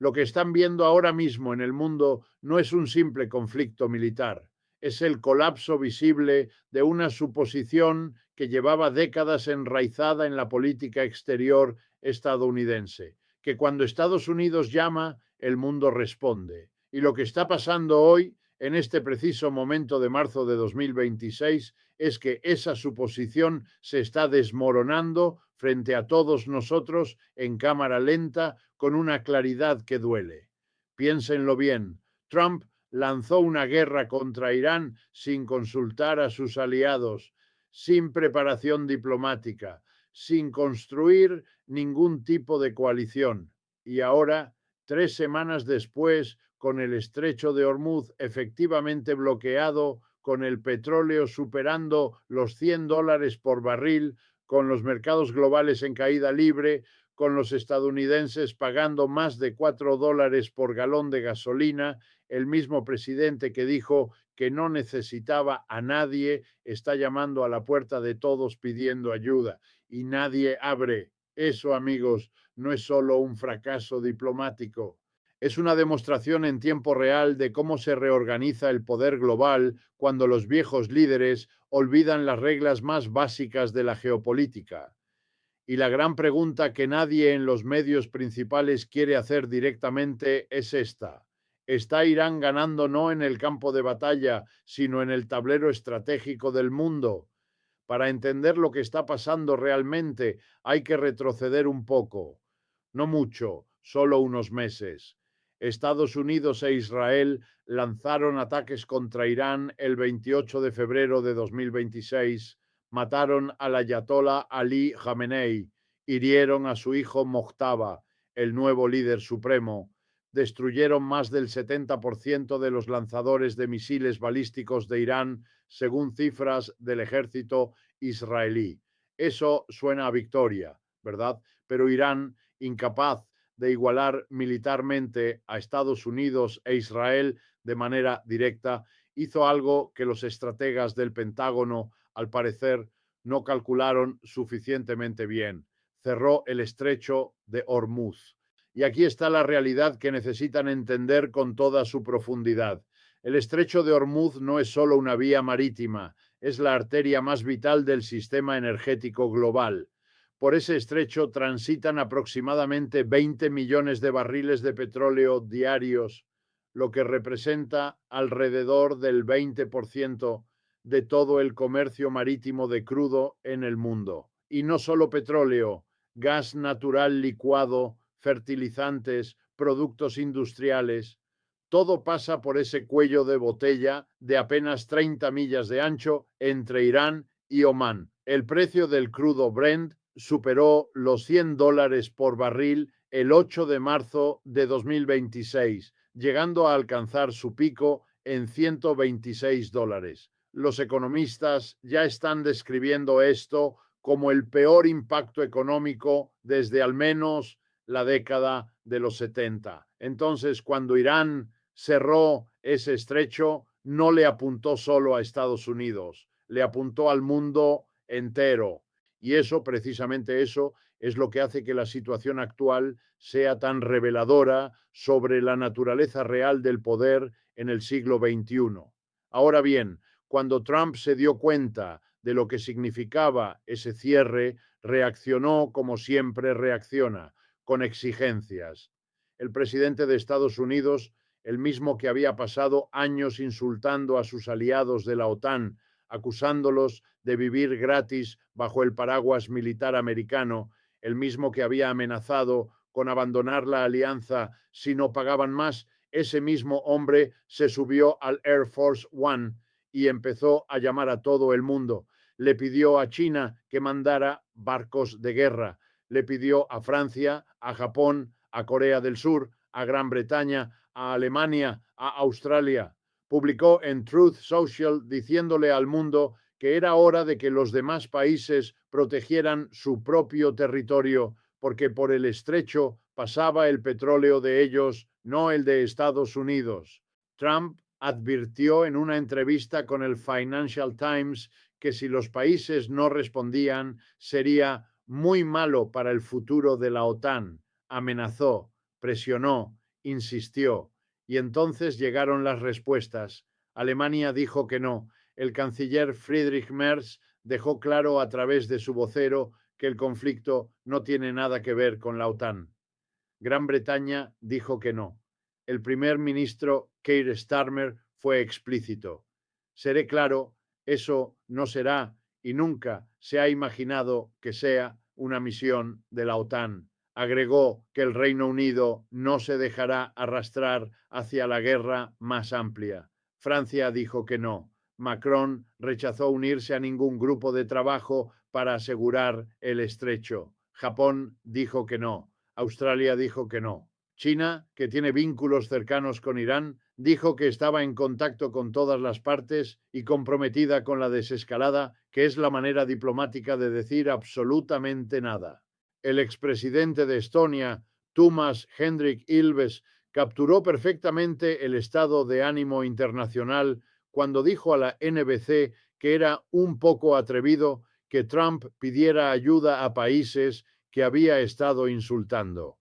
Lo que están viendo ahora mismo en el mundo no es un simple conflicto militar, es el colapso visible de una suposición que llevaba décadas enraizada en la política exterior estadounidense, que cuando Estados Unidos llama, el mundo responde. Y lo que está pasando hoy, en este preciso momento de marzo de 2026, es que esa suposición se está desmoronando frente a todos nosotros en cámara lenta con una claridad que duele. Piénsenlo bien. Trump lanzó una guerra contra Irán sin consultar a sus aliados, sin preparación diplomática, sin construir ningún tipo de coalición. Y ahora, 3 semanas después, con el estrecho de Hormuz efectivamente bloqueado, con el petróleo superando los $100 por barril, con los mercados globales en caída libre, con los estadounidenses pagando más de $4 por galón de gasolina, el mismo presidente que dijo que no necesitaba a nadie está llamando a la puerta de todos pidiendo ayuda y nadie abre. Eso, amigos, no es solo un fracaso diplomático, es una demostración en tiempo real de cómo se reorganiza el poder global cuando los viejos líderes olvidan las reglas más básicas de la geopolítica. Y la gran pregunta que nadie en los medios principales quiere hacer directamente es esta. ¿Está Irán ganando no en el campo de batalla, sino en el tablero estratégico del mundo? Para entender lo que está pasando realmente hay que retroceder un poco. No mucho, solo unos meses. Estados Unidos e Israel lanzaron ataques contra Irán el 28 de febrero de 2026, mataron al ayatolá Ali Khamenei, hirieron a su hijo Mojtaba, el nuevo líder supremo, destruyeron más del 70% de los lanzadores de misiles balísticos de Irán, según cifras del ejército israelí. Eso suena a victoria, ¿verdad? Pero Irán, incapaz de igualar militarmente a Estados Unidos e Israel de manera directa, hizo algo que los estrategas del Pentágono, al parecer, no calcularon suficientemente bien. Cerró el estrecho de Hormuz. Y aquí está la realidad que necesitan entender con toda su profundidad. El estrecho de Hormuz no es solo una vía marítima, es la arteria más vital del sistema energético global. Por ese estrecho transitan aproximadamente 20 millones de barriles de petróleo diarios, lo que representa alrededor del 20% de todo el comercio marítimo de crudo en el mundo. Y no solo petróleo, gas natural licuado, fertilizantes, productos industriales. Todo pasa por ese cuello de botella de apenas 30 millas de ancho entre Irán y Omán. El precio del crudo Brent superó los $100 por barril el 8 de marzo de 2026, llegando a alcanzar su pico en $126. Los economistas ya están describiendo esto como el peor impacto económico desde al menos la década de los 70. Entonces, cuando Irán cerró ese estrecho, no le apuntó solo a Estados Unidos, le apuntó al mundo entero. Y eso, precisamente eso, es lo que hace que la situación actual sea tan reveladora sobre la naturaleza real del poder en el siglo XXI. Ahora bien, cuando Trump se dio cuenta de lo que significaba ese cierre, reaccionó como siempre reacciona, con exigencias. El presidente de Estados Unidos, el mismo que había pasado años insultando a sus aliados de la OTAN, acusándolos de vivir gratis bajo el paraguas militar americano, el mismo que había amenazado con abandonar la alianza si no pagaban más, ese mismo hombre se subió al Air Force One y empezó a llamar a todo el mundo. Le pidió a China que mandara barcos de guerra, le pidió a Francia, a Japón, a Corea del Sur, a Gran Bretaña, a Alemania, a Australia. Publicó en Truth Social diciéndole al mundo que era hora de que los demás países protegieran su propio territorio, porque por el estrecho pasaba el petróleo de ellos, no el de Estados Unidos. Trump advirtió en una entrevista con el Financial Times que si los países no respondían sería muy malo para el futuro de la OTAN. Amenazó, presionó insistió, y entonces llegaron las respuestas. Alemania dijo que no. El canciller Friedrich Merz dejó claro a través de su vocero que el conflicto no tiene nada que ver con la OTAN. Gran Bretaña dijo que no. El primer ministro Keir Starmer fue explícito. Seré claro, eso no será y nunca se ha imaginado que sea una misión de la OTAN. Agregó que el Reino Unido no se dejará arrastrar hacia la guerra más amplia. Francia dijo que no. Macron rechazó unirse a ningún grupo de trabajo para asegurar el estrecho. Japón dijo que no. Australia dijo que no. China, que tiene vínculos cercanos con Irán, dijo que estaba en contacto con todas las partes y comprometida con la desescalada, que es la manera diplomática de decir absolutamente nada. El expresidente de Estonia, Toomas Hendrik Ilves, capturó perfectamente el estado de ánimo internacional cuando dijo a la NBC que era un poco atrevido que Trump pidiera ayuda a países que había estado insultando.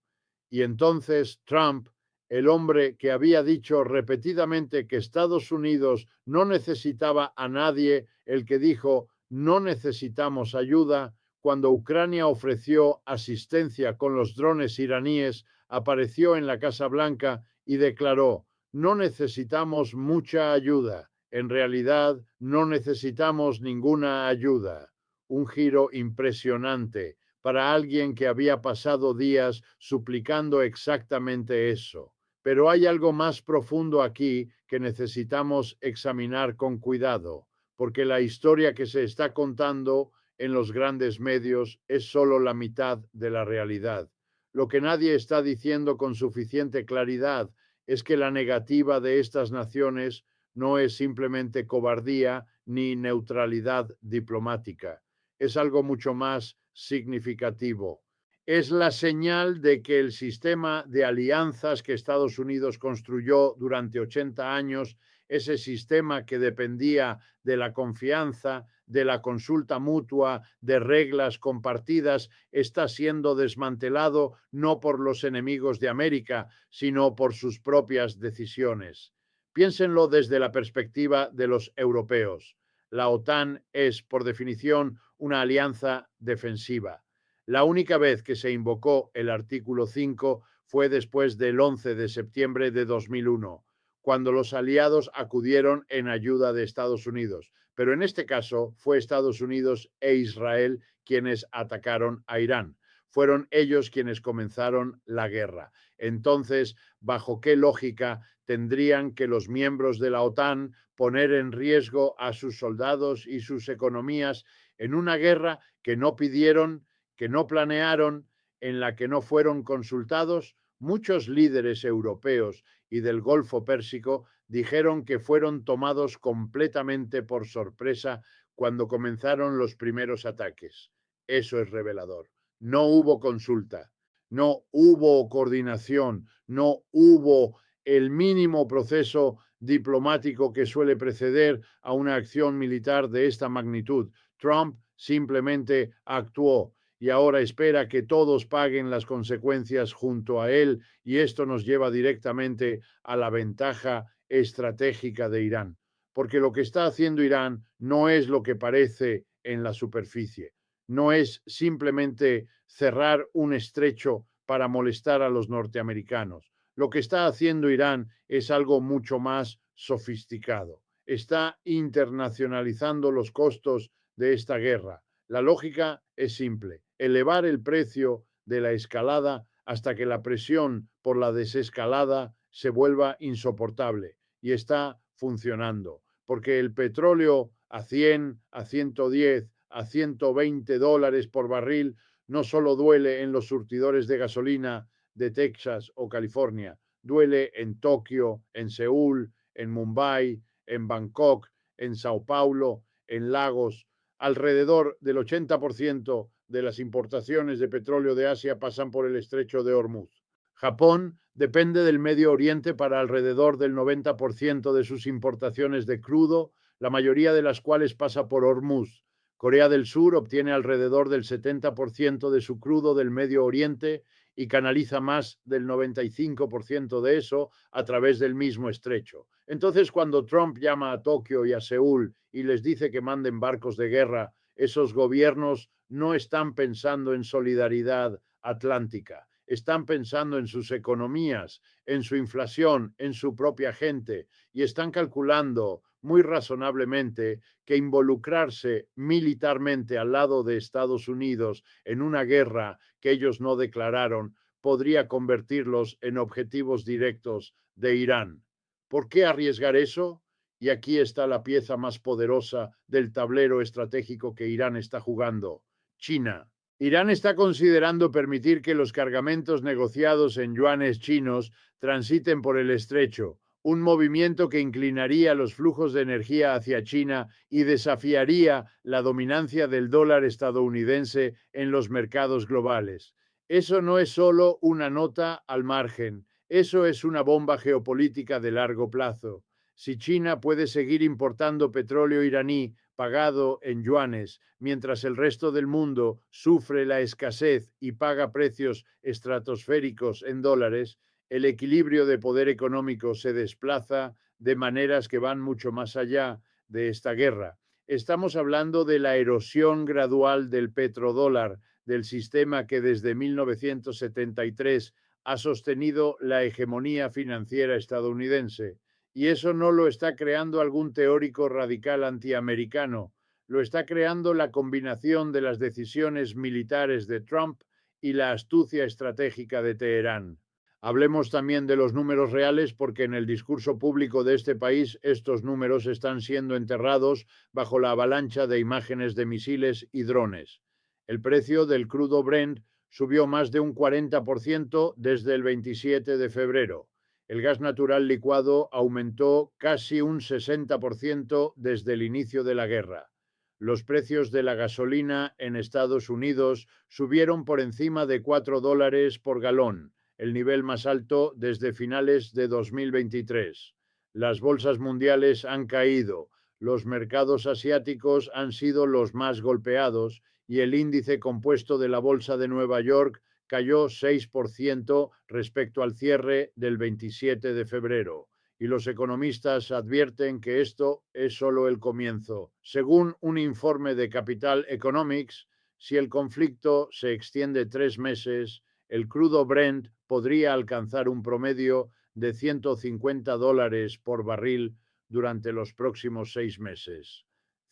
Y entonces Trump, el hombre que había dicho repetidamente que Estados Unidos no necesitaba a nadie, el que dijo no necesitamos ayuda, cuando Ucrania ofreció asistencia con los drones iraníes, apareció en la Casa Blanca y declaró no necesitamos mucha ayuda, en realidad no necesitamos ninguna ayuda. Un giro impresionante para alguien que había pasado días suplicando exactamente eso. Pero hay algo más profundo aquí que necesitamos examinar con cuidado, porque la historia que se está contando en los grandes medios es solo la mitad de la realidad. Lo que nadie está diciendo con suficiente claridad es que la negativa de estas naciones no es simplemente cobardía ni neutralidad diplomática. Es algo mucho más significativo. Es la señal de que el sistema de alianzas que Estados Unidos construyó durante 80 años, ese sistema que dependía de la confianza, de la consulta mutua, de reglas compartidas, está siendo desmantelado no por los enemigos de América, sino por sus propias decisiones. Piénsenlo desde la perspectiva de los europeos. La OTAN es, por definición, una alianza defensiva. La única vez que se invocó el artículo 5 fue después del 11 de septiembre de 2001, cuando los aliados acudieron en ayuda de Estados Unidos. Pero en este caso fue Estados Unidos e Israel quienes atacaron a Irán. Fueron ellos quienes comenzaron la guerra. Entonces, ¿bajo qué lógica tendrían que los miembros de la OTAN poner en riesgo a sus soldados y sus economías en una guerra que no pidieron, que no planearon, en la que no fueron consultados? Muchos líderes europeos y del Golfo Pérsico dijeron que fueron tomados completamente por sorpresa cuando comenzaron los primeros ataques. Eso es revelador. No hubo consulta, no hubo coordinación, no hubo el mínimo proceso diplomático que suele preceder a una acción militar de esta magnitud. Trump simplemente actuó y ahora espera que todos paguen las consecuencias junto a él, y esto nos lleva directamente a la ventaja estratégica de Irán, porque lo que está haciendo Irán no es lo que parece en la superficie, no es simplemente cerrar un estrecho para molestar a los norteamericanos. Lo que está haciendo Irán es algo mucho más sofisticado. Está internacionalizando los costos de esta guerra. La lógica es simple: elevar el precio de la escalada hasta que la presión por la desescalada se vuelva insoportable. Y está funcionando, porque el petróleo a 100, a 110, a 120 dólares por barril no solo duele en los surtidores de gasolina de Texas o California, duele en Tokio, en Seúl, en Mumbai, en Bangkok, en Sao Paulo, en Lagos. Alrededor del 80% de las importaciones de petróleo de Asia pasan por el estrecho de Hormuz. Japón depende del Medio Oriente para alrededor del 90% de sus importaciones de crudo, la mayoría de las cuales pasa por Hormuz. Corea del Sur obtiene alrededor del 70% de su crudo del Medio Oriente y canaliza más del 95% de eso a través del mismo estrecho. Entonces, cuando Trump llama a Tokio y a Seúl y les dice que manden barcos de guerra, esos gobiernos no están pensando en solidaridad atlántica, están pensando en sus economías, en su inflación, en su propia gente, y están calculando muy razonablemente que involucrarse militarmente al lado de Estados Unidos en una guerra que ellos no declararon podría convertirlos en objetivos directos de Irán. ¿Por qué arriesgar eso? Y aquí está la pieza más poderosa del tablero estratégico que Irán está jugando: China. Irán está considerando permitir que los cargamentos negociados en yuanes chinos transiten por el estrecho, un movimiento que inclinaría los flujos de energía hacia China y desafiaría la dominancia del dólar estadounidense en los mercados globales. Eso no es solo una nota al margen, eso es una bomba geopolítica de largo plazo. Si China puede seguir importando petróleo iraní pagado en yuanes, mientras el resto del mundo sufre la escasez y paga precios estratosféricos en dólares, el equilibrio de poder económico se desplaza de maneras que van mucho más allá de esta guerra. Estamos hablando de la erosión gradual del petrodólar, del sistema que desde 1973 ha sostenido la hegemonía financiera estadounidense. Y eso no lo está creando algún teórico radical antiamericano, lo está creando la combinación de las decisiones militares de Trump y la astucia estratégica de Teherán. Hablemos también de los números reales, porque en el discurso público de este país estos números están siendo enterrados bajo la avalancha de imágenes de misiles y drones. El precio del crudo Brent subió más de un 40% desde el 27 de febrero. El gas natural licuado aumentó casi un 60% desde el inicio de la guerra. Los precios de la gasolina en Estados Unidos subieron por encima de $4 por galón, el nivel más alto desde finales de 2023. Las bolsas mundiales han caído, los mercados asiáticos han sido los más golpeados y el índice compuesto de la Bolsa de Nueva York cayó 6% respecto al cierre del 27 de febrero. Y los economistas advierten que esto es solo el comienzo. Según un informe de Capital Economics, si el conflicto se extiende 3 meses, el crudo Brent podría alcanzar un promedio de $150 por barril durante los próximos 6 meses.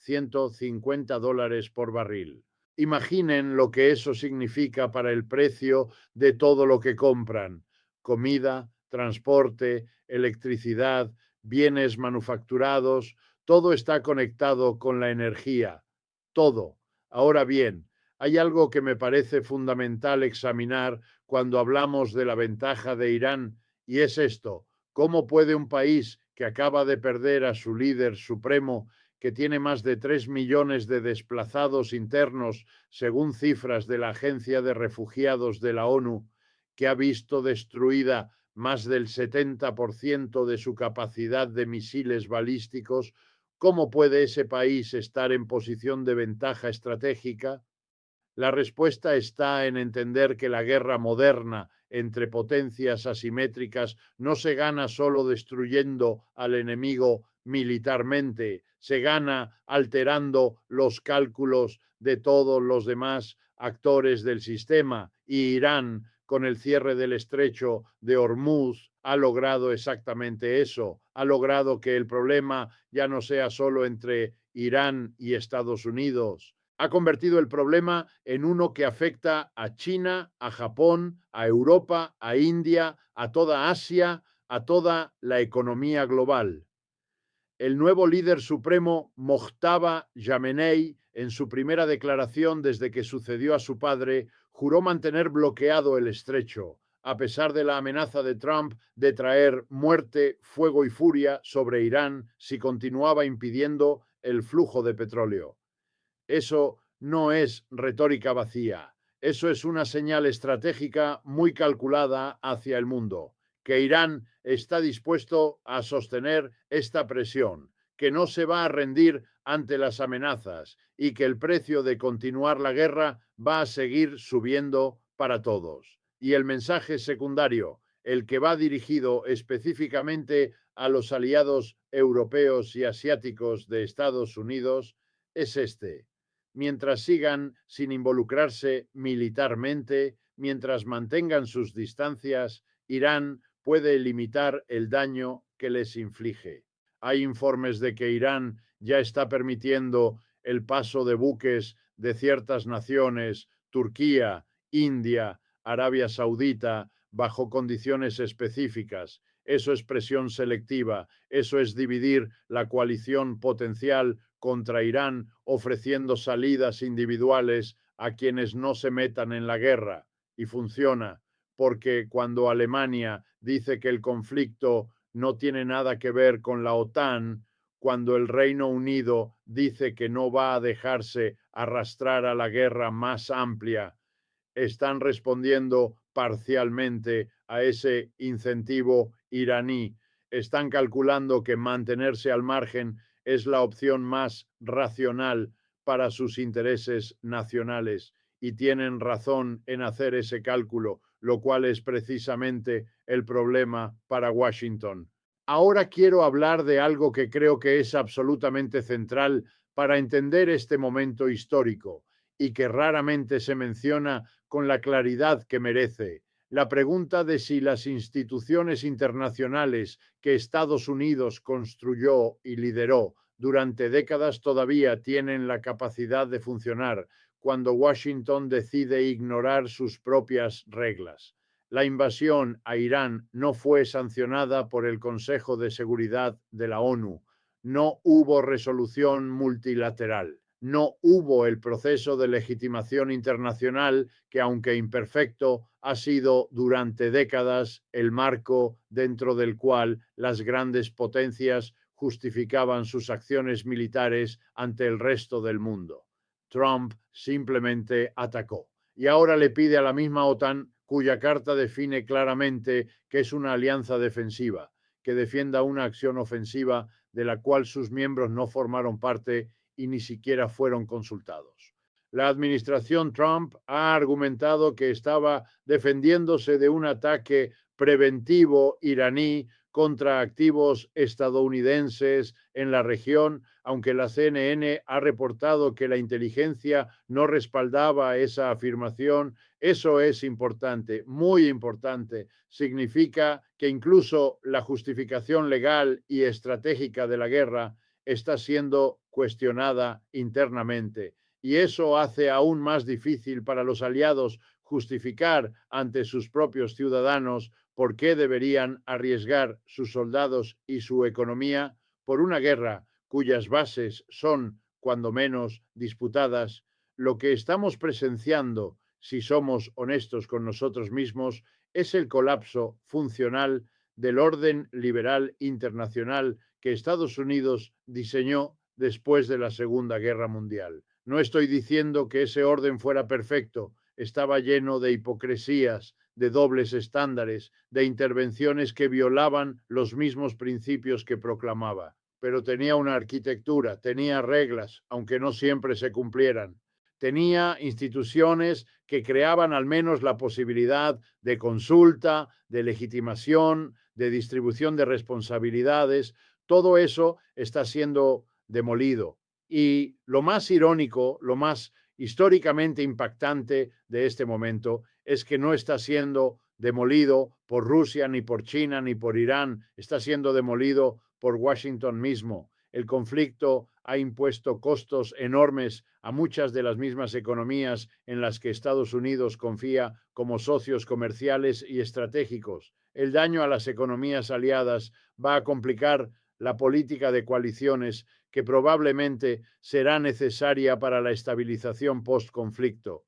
$150 por barril. Imaginen lo que eso significa para el precio de todo lo que compran: comida, transporte, electricidad, bienes manufacturados. Todo está conectado con la energía. Todo. Ahora bien, hay algo que me parece fundamental examinar cuando hablamos de la ventaja de Irán, y es esto: ¿cómo puede un país que acaba de perder a su líder supremo, que tiene más de 3 millones de desplazados internos, según cifras de la Agencia de Refugiados de la ONU, que ha visto destruida más del 70% de su capacidad de misiles balísticos, cómo puede ese país estar en posición de ventaja estratégica? La respuesta está en entender que la guerra moderna entre potencias asimétricas no se gana solo destruyendo al enemigo militarmente, se gana alterando los cálculos de todos los demás actores del sistema. Y Irán, con el cierre del estrecho de Hormuz, ha logrado exactamente eso. Ha logrado que el problema ya no sea solo entre Irán y Estados Unidos. Ha convertido el problema en uno que afecta a China, a Japón, a Europa, a India, a toda Asia, a toda la economía global. El nuevo líder supremo, Mojtaba Khamenei, en su primera declaración desde que sucedió a su padre, juró mantener bloqueado el estrecho, a pesar de la amenaza de Trump de traer muerte, fuego y furia sobre Irán si continuaba impidiendo el flujo de petróleo. Eso no es retórica vacía, eso es una señal estratégica muy calculada hacia el mundo, que Irán está dispuesto a sostener esta presión, que no se va a rendir ante las amenazas y que el precio de continuar la guerra va a seguir subiendo para todos. Y el mensaje secundario, el que va dirigido específicamente a los aliados europeos y asiáticos de Estados Unidos, es este: mientras sigan sin involucrarse militarmente, mientras mantengan sus distancias, Irán puede limitar el daño que les inflige. Hay informes de que Irán ya está permitiendo el paso de buques de ciertas naciones, Turquía, India, Arabia Saudita, bajo condiciones específicas. Eso es presión selectiva, eso es dividir la coalición potencial contra Irán, ofreciendo salidas individuales a quienes no se metan en la guerra. Y funciona, porque cuando Alemania dice que el conflicto no tiene nada que ver con la OTAN, cuando el Reino Unido dice que no va a dejarse arrastrar a la guerra más amplia, están respondiendo parcialmente a ese incentivo iraní. Están calculando que mantenerse al margen es la opción más racional para sus intereses nacionales y tienen razón en hacer ese cálculo, lo cual es precisamente el problema para Washington. Ahora quiero hablar de algo que creo que es absolutamente central para entender este momento histórico y que raramente se menciona con la claridad que merece: la pregunta de si las instituciones internacionales que Estados Unidos construyó y lideró durante décadas todavía tienen la capacidad de funcionar cuando Washington decide ignorar sus propias reglas. La invasión a Irán no fue sancionada por el Consejo de Seguridad de la ONU. No hubo resolución multilateral. No hubo el proceso de legitimación internacional que, aunque imperfecto, ha sido durante décadas el marco dentro del cual las grandes potencias justificaban sus acciones militares ante el resto del mundo. Trump simplemente atacó y ahora le pide a la misma OTAN, cuya carta define claramente que es una alianza defensiva, que defienda una acción ofensiva de la cual sus miembros no formaron parte y ni siquiera fueron consultados. La administración Trump ha argumentado que estaba defendiéndose de un ataque preventivo iraní contra activos estadounidenses en la región, aunque la CNN ha reportado que la inteligencia no respaldaba esa afirmación. Eso es importante, muy importante. Significa que incluso la justificación legal y estratégica de la guerra está siendo cuestionada internamente. Y eso hace aún más difícil para los aliados justificar ante sus propios ciudadanos por qué deberían arriesgar sus soldados y su economía por una guerra cuyas bases son, cuando menos, disputadas. Lo que estamos presenciando, si somos honestos con nosotros mismos, es el colapso funcional del orden liberal internacional que Estados Unidos diseñó después de la Segunda Guerra Mundial. No estoy diciendo que ese orden fuera perfecto, estaba lleno de hipocresías, de dobles estándares, de intervenciones que violaban los mismos principios que proclamaba, pero tenía una arquitectura, tenía reglas, aunque no siempre se cumplieran. Tenía instituciones que creaban al menos la posibilidad de consulta, de legitimación, de distribución de responsabilidades. Todo eso está siendo demolido. Y lo más irónico, lo más históricamente impactante de este momento es que no está siendo demolido por Rusia, ni por China, ni por Irán, está siendo demolido por Washington mismo. El conflicto ha impuesto costos enormes a muchas de las mismas economías en las que Estados Unidos confía como socios comerciales y estratégicos. El daño a las economías aliadas va a complicar la política de coaliciones que probablemente será necesaria para la estabilización post-conflicto.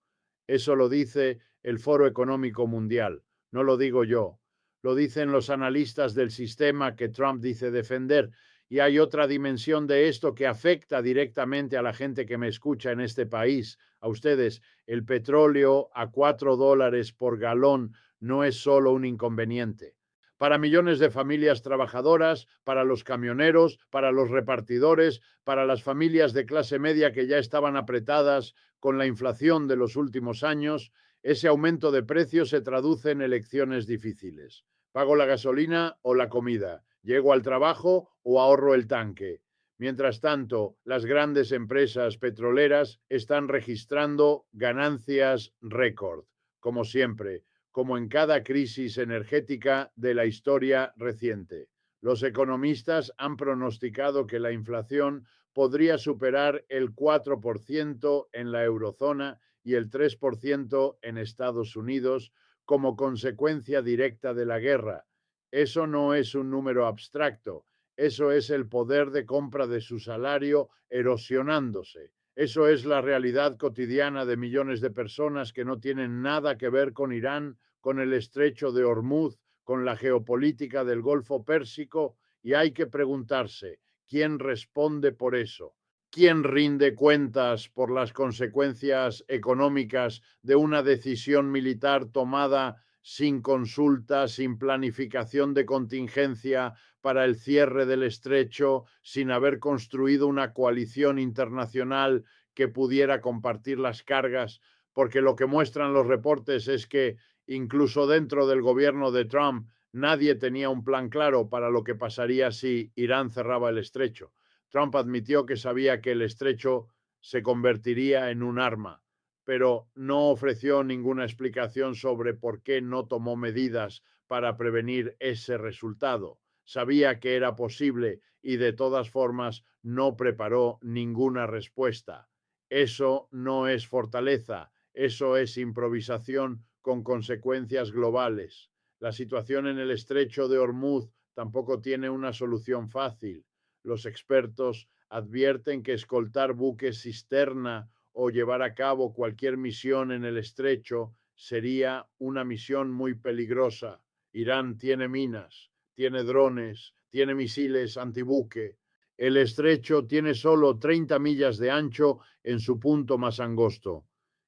Eso lo dice el Foro Económico Mundial, no lo digo yo. Lo dicen los analistas del sistema que Trump dice defender. Y hay otra dimensión de esto que afecta directamente a la gente que me escucha en este país, a ustedes. El petróleo a $4 por galón no es solo un inconveniente. Para millones de familias trabajadoras, para los camioneros, para los repartidores, para las familias de clase media que ya estaban apretadas con la inflación de los últimos años, Ese aumento de precios se traduce en elecciones difíciles. ¿Pago la gasolina o la comida? ¿Llego al trabajo o ahorro el tanque? Mientras tanto, las grandes empresas petroleras están registrando ganancias récord, como siempre, como en cada crisis energética de la historia reciente. Los economistas han pronosticado que la inflación podría superar el 4% en la eurozona y el 3% en Estados Unidos como consecuencia directa de la guerra. Eso no es un número abstracto, eso es el poder de compra de su salario erosionándose. Eso es la realidad cotidiana de millones de personas que no tienen nada que ver con Irán, con el estrecho de Hormuz, con la geopolítica del Golfo Pérsico, y hay que preguntarse, ¿quién responde por eso? ¿Quién rinde cuentas por las consecuencias económicas de una decisión militar tomada sin consulta, sin planificación de contingencia para el cierre del estrecho, sin haber construido una coalición internacional que pudiera compartir las cargas? Porque lo que muestran los reportes es que incluso dentro del gobierno de Trump nadie tenía un plan claro para lo que pasaría si Irán cerraba el estrecho. Trump admitió que sabía que el estrecho se convertiría en un arma, pero no ofreció ninguna explicación sobre por qué no tomó medidas para prevenir ese resultado. Sabía que era posible y de todas formas no preparó ninguna respuesta. Eso no es fortaleza, eso es improvisación con consecuencias globales. La situación en el estrecho de Hormuz tampoco tiene una solución fácil. Los expertos advierten que escoltar buques cisterna o llevar a cabo cualquier misión en el estrecho sería una misión muy peligrosa. Irán tiene minas, tiene drones, tiene misiles antibuque. El estrecho tiene solo 30 millas de ancho en su punto más angosto.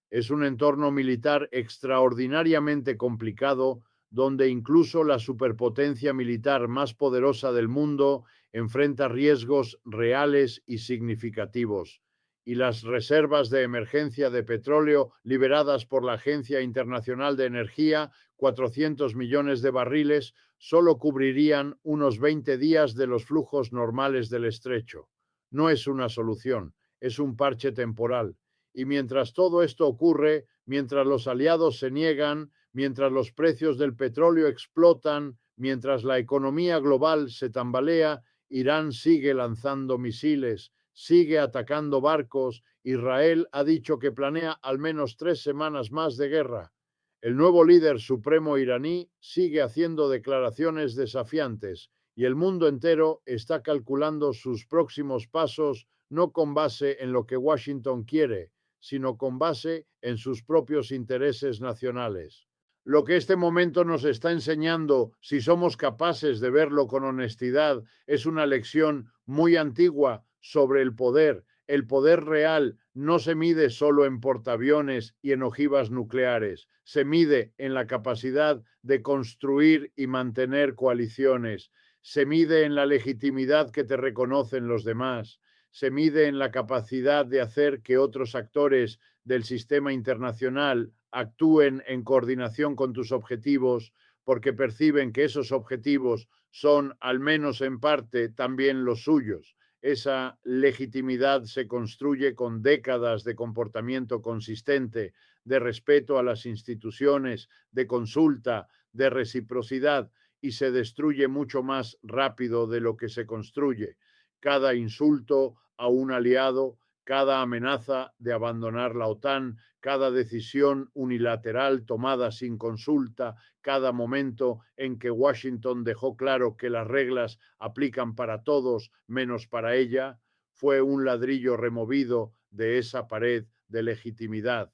Es un entorno militar extraordinariamente complicado donde incluso la superpotencia militar más poderosa del mundo enfrenta riesgos reales y significativos, y las reservas de emergencia de petróleo liberadas por la Agencia Internacional de Energía, 400 millones de barriles, solo cubrirían unos 20 días de los flujos normales del estrecho. No es una solución, es un parche temporal. Y mientras todo esto ocurre, mientras los aliados se niegan, mientras los precios del petróleo explotan, mientras la economía global se tambalea, Irán sigue lanzando misiles, sigue atacando barcos. Israel ha dicho que planea al menos 3 semanas más de guerra. El nuevo líder supremo iraní sigue haciendo declaraciones desafiantes y el mundo entero está calculando sus próximos pasos no con base en lo que Washington quiere, sino con base en sus propios intereses nacionales. Lo que este momento nos está enseñando, si somos capaces de verlo con honestidad, es una lección muy antigua sobre el poder. El poder real no se mide solo en portaaviones y en ojivas nucleares, se mide en la capacidad de construir y mantener coaliciones, se mide en la legitimidad que te reconocen los demás, se mide en la capacidad de hacer que otros actores del sistema internacional actúen en coordinación con tus objetivos porque perciben que esos objetivos son, al menos en parte, también los suyos. Esa legitimidad se construye con décadas de comportamiento consistente, de respeto a las instituciones, de consulta, de reciprocidad, y se destruye mucho más rápido de lo que se construye. Cada insulto a un aliado, cada amenaza de abandonar la OTAN, cada decisión unilateral tomada sin consulta, cada momento en que Washington dejó claro que las reglas aplican para todos menos para ella, fue un ladrillo removido de esa pared de legitimidad.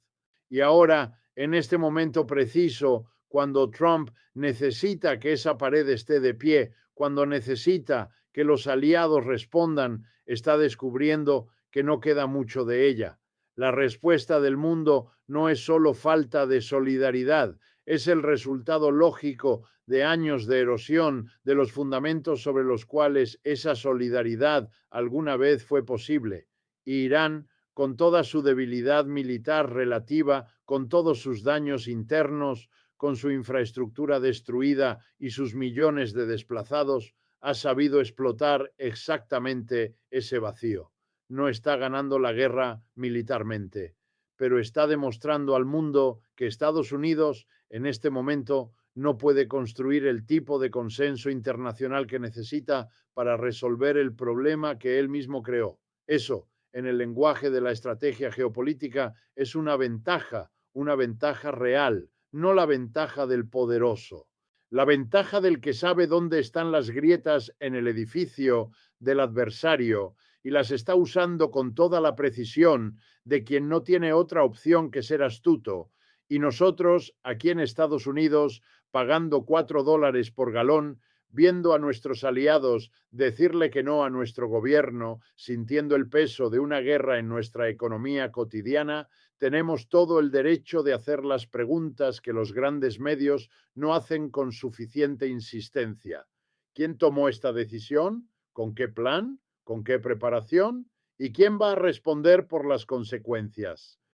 Y ahora, en este momento preciso, cuando Trump necesita que esa pared esté de pie, cuando necesita que los aliados respondan, está descubriendo que no queda mucho de ella. La respuesta del mundo no es solo falta de solidaridad, es el resultado lógico de años de erosión de los fundamentos sobre los cuales esa solidaridad alguna vez fue posible. Y Irán, con toda su debilidad militar relativa, con todos sus daños internos, con su infraestructura destruida y sus millones de desplazados, ha sabido explotar exactamente ese vacío. No está ganando la guerra militarmente, pero está demostrando al mundo que Estados Unidos en este momento no puede construir el tipo de consenso internacional que necesita para resolver el problema que él mismo creó. Eso, en el lenguaje de la estrategia geopolítica, es una ventaja real, no la ventaja del poderoso. La ventaja del que sabe dónde están las grietas en el edificio del adversario y las está usando con toda la precisión de quien no tiene otra opción que ser astuto. Y nosotros, aquí en Estados Unidos, pagando $4 por galón, viendo a nuestros aliados decirle que no a nuestro gobierno, sintiendo el peso de una guerra en nuestra economía cotidiana, tenemos todo el derecho de hacer las preguntas que los grandes medios no hacen con suficiente insistencia. ¿Quién tomó esta decisión? ¿Con qué plan? ¿Con qué preparación? ¿Y quién va a responder por las consecuencias?